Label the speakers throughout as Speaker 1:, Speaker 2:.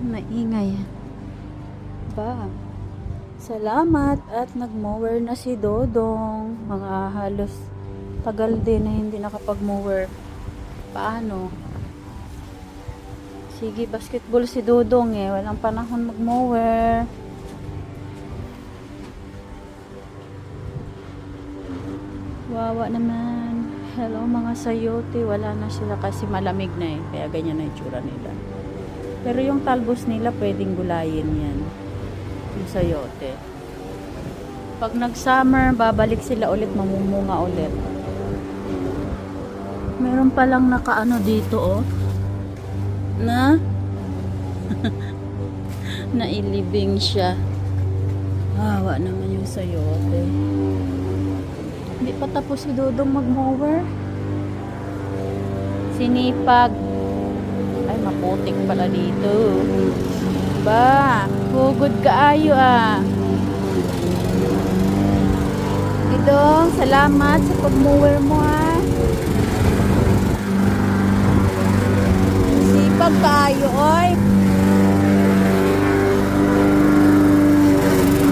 Speaker 1: Maingay. Ba? Salamat at nagmower na si Dodong. Mga halos tagal din na hindi nakapag-mower. Paano? Sige, basketball si Dodong eh. Walang panahon mag-mower. Wawa naman. Hello mga sayote. Wala na sila kasi malamig na eh. Kaya ganyan na itsura nila. Pero yung talbos nila pwedeng gulayin yan. Yung sayote. Pag nag-summer, babalik sila ulit, mamumunga ulit. Meron palang nakaano dito oh. Na nailibing siya. Hawa naman yung sayote. Hindi pa tapos si Dodong mag-mower. Sinipag. Ay, maputik pala dito. Ba, hugod kaayo ah. Dodong, salamat sa pag-mower mo ah. Sipag kaayo, oy.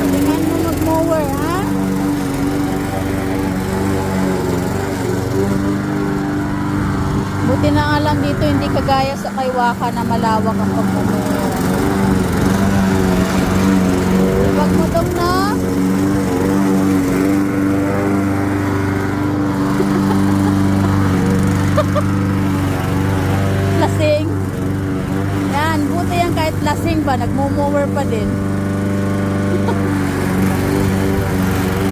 Speaker 1: Tingnan mo mag-mower ha. Buti na nga lang dito hindi kagaya sa Kaiwaka na malawak ang pag-mower. Wag mo dong na. Lasing. Yan, buti yan kahit lasing ba, nagmo-mower pa din.